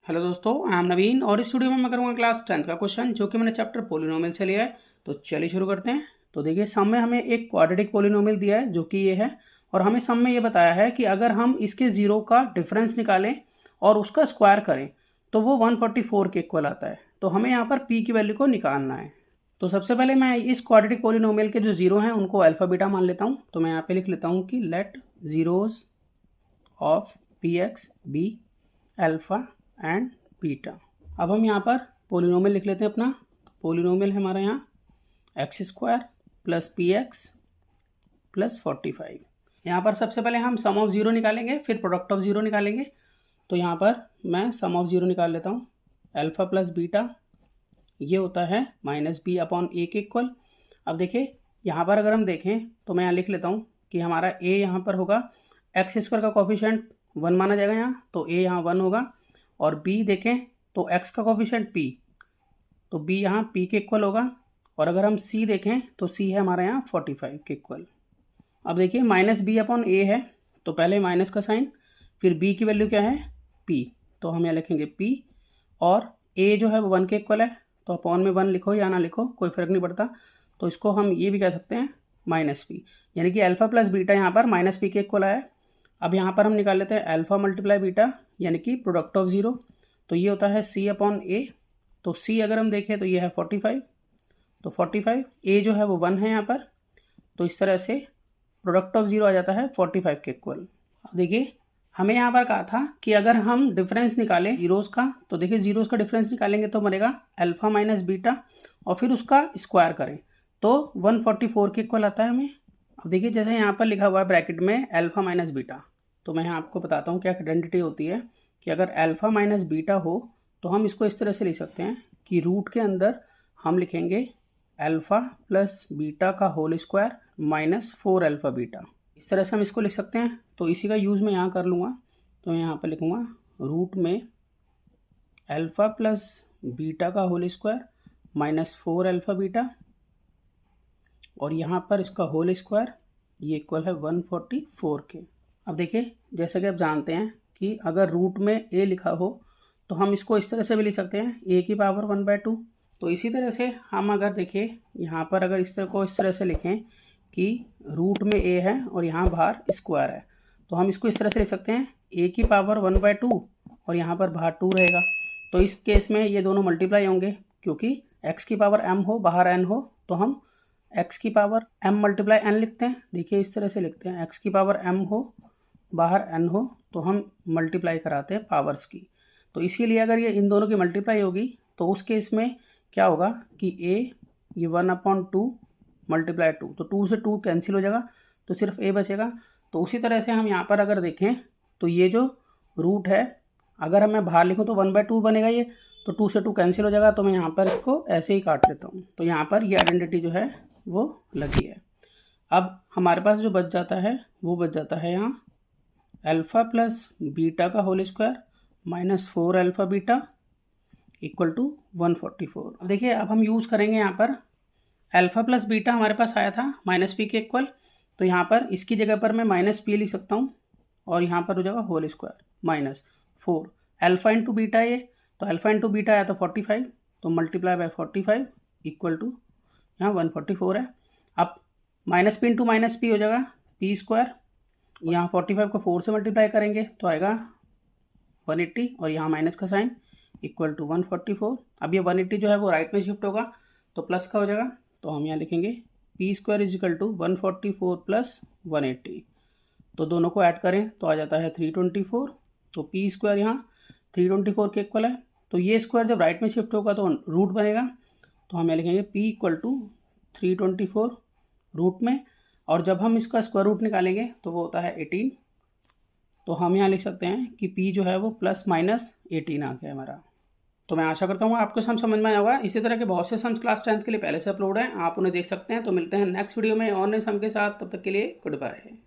Hello दोस्तों, I am नवीन और इस वीडियो में मैं करूँगा क्लास 10th का क्वेश्चन जो कि मैंने चैप्टर पोलिनोमियल से लिया है। तो चलिए शुरू करते हैं। तो देखिए सम में हमें एक क्वाड्रेटिक पोलिनोमियल दिया है जो कि ये है, और हमें सम में ये बताया है कि अगर हम इसके ज़ीरो का डिफरेंस निकालें और उसका स्क्वायर करें तो वो 144 के इक्वल आता है। तो हमें यहाँ पर पी की वैल्यू को निकालना है। तो सबसे पहले मैं इस क्वाड्रेटिक पोलिनोमियल के जो ज़ीरो हैं उनको अल्फ़ा बीटा मान लेता हूँ। तो मैं यहाँ पे लिख लेता हूँ कि let zeros of P X be alpha and beta. अब हम यहाँ पर पोलिनोमियल लिख लेते हैं अपना। पोलिनोमियल है हमारा यहाँ x square plus P x plus 45। यहाँ पर सबसे पहले हम सम ऑफ ज़ीरो निकालेंगे, फिर प्रोडक्ट ऑफ ज़ीरो निकालेंगे। तो यहाँ पर मैं सम ऑफ ज़ीरो निकाल लेता हूँ। अल्फ़ा प्लस बीटा ये होता है माइनस बी अपॉन ए के इक्वल। अब देखिए यहाँ पर अगर हम देखें तो मैं यहाँ लिख लेता हूँ कि हमारा ए यहाँ पर होगा एक्स स्क्वायर का कोफिशिएंट 1 माना जाएगा यहाँ, तो ए यहाँ 1 होगा। और बी देखें तो x का कोफिशिएंट p, तो b यहाँ p के इक्वल होगा। और अगर हम c देखें तो c है हमारा यहाँ 45 के इक्वल। अब देखिए माइनस बी अपॉन ए है, तो पहले माइनस का साइन, फिर b की वैल्यू क्या है p, तो हम यहाँ लिखेंगे p। और a जो है वो 1 के इक्वल है, तो अपॉन में 1 लिखो या ना लिखो कोई फ़र्क नहीं पड़ता। तो इसको हम ये भी कह सकते हैं माइनस p, यानी कि अल्फ़ा प्लस बीटा यहाँ पर माइनस p के इक्वल आया। अब यहाँ पर हम निकाल लेते हैं अल्फ़ा मल्टीप्लाई बीटा यानी कि प्रोडक्ट ऑफ ज़ीरो, तो ये होता है c अपॉन ए। तो c अगर हम देखें तो ये है 45, तो 45 a जो है वो 1 है यहाँ पर, तो इस तरह से प्रोडक्ट ऑफ ज़ीरो आ जाता है 45 के इक्वल। अब देखिए हमें यहाँ पर कहा था कि अगर हम डिफरेंस निकालें ज़ीरोज़ का, तो देखिए ज़ीरोज़ का डिफरेंस निकालेंगे तो बनेगा अल्फ़ा माइनस बीटा और फिर उसका स्क्वायर करें तो 144 के इक्वल आता है हमें। अब देखिए जैसे यहाँ पर लिखा हुआ है ब्रैकेट में अल्फ़ा माइनस बीटा, तो मैं यहाँ आपको बताता हूँ क्या आइडेंटिटी होती है कि अगर अल्फ़ा माइनस बीटा हो तो हम इसको इस तरह से लिख सकते हैं कि रूट के अंदर हम लिखेंगे अल्फ़ा प्लस बीटा का whole square minus 4 alpha beta. इस तरह से हम इसको लिख सकते हैं। तो इसी का यूज़ मैं यहाँ कर लूँगा, तो मैं यहाँ पर लिखूँगा रूट में अल्फ़ा प्लस बीटा का whole square minus 4 alpha beta, और यहाँ पर इसका होल स्क्वायर ये इक्वल है 144 के। अब देखिए जैसे कि आप जानते हैं कि अगर रूट में a लिखा हो तो हम इसको इस तरह से भी लिख सकते हैं a की पावर 1/2। तो इसी तरह से हम अगर देखिए यहाँ पर अगर इस तरह से लिखें कि रूट में a है और यहाँ बाहर स्क्वायर है, तो हम इसको इस तरह से लिख सकते हैं a की पावर 1/2 और यहाँ पर बाहर 2 रहेगा। तो इस केस में ये दोनों मल्टीप्लाई होंगे, क्योंकि x की पावर m हो बाहर n हो तो हम x की पावर m मल्टीप्लाई n लिखते हैं। देखिए इस तरह से लिखते हैं x की पावर m हो बाहर n हो तो हम मल्टीप्लाई कराते हैं पावर्स की। तो इसीलिए अगर ये इन दोनों की मल्टीप्लाई होगी तो उस केस में क्या होगा कि a ये 1/2 मल्टीप्लाई 2, तो 2 से 2 कैंसिल हो जाएगा तो सिर्फ a बचेगा। तो उसी तरह से हम यहाँ पर अगर देखें तो ये जो रूट है अगर मैं बाहर लिखूँ तो 1/2 बनेगा ये, तो 2 से 2 कैंसिल हो जाएगा। तो मैं यहाँ पर इसको ऐसे ही काट लेता हूँ। तो यहाँ पर ये आइडेंटिटी जो है वो लगी है। अब हमारे पास जो बच जाता है वो बच जाता है यहाँ अल्फ़ा प्लस बीटा का whole square minus 4 alpha beta equal to 144। अब देखिए अब हम यूज़ करेंगे यहाँ पर अल्फ़ा प्लस बीटा हमारे पास आया था माइनस पी के इक्वल, तो यहाँ पर इसकी जगह पर मैं माइनस पी लिख सकता हूँ और यहाँ पर हो जाएगा whole square minus 4 alpha into beta ये, तो अल्फ़ा इंटू बीटा आया तो 45, तो मल्टीप्लाई बाय 45 इक्वल टू यहाँ 144 है। अब minus P into minus P हो जाएगा पी स्क्वायर, यहाँ 45 को 4 से मल्टीप्लाई करेंगे तो आएगा 180 और यहाँ माइनस का साइन इक्वल टू 144। अब ये 180 जो है वो राइट में शिफ्ट होगा तो प्लस का हो जाएगा, तो हम यहाँ लिखेंगे P square is equal to 144 plus 180। तो दोनों को ऐड करें तो आ जाता है 324, तो पी स्क्वायर यहाँ 324 के इक्वल है। तो ये स्क्वायर जब राइट में शिफ्ट होगा तो रूट बनेगा, तो हम यहाँ लिखेंगे p इक्वल टू 324 रूट में, और जब हम इसका स्क्वायर रूट निकालेंगे तो वो होता है 18। तो हम यहाँ लिख सकते हैं कि p जो है वो प्लस माइनस 18 आ गया हमारा। तो मैं आशा करता हूँ आपको सम समझ में आया होगा। इसी तरह के बहुत से सम्स क्लास 10th के लिए पहले से अपलोड हैं, आप उन्हें देख सकते हैं। तो मिलते हैं नेक्स्ट वीडियो में और नए सम के साथ, तब तक के लिए गुड बाय।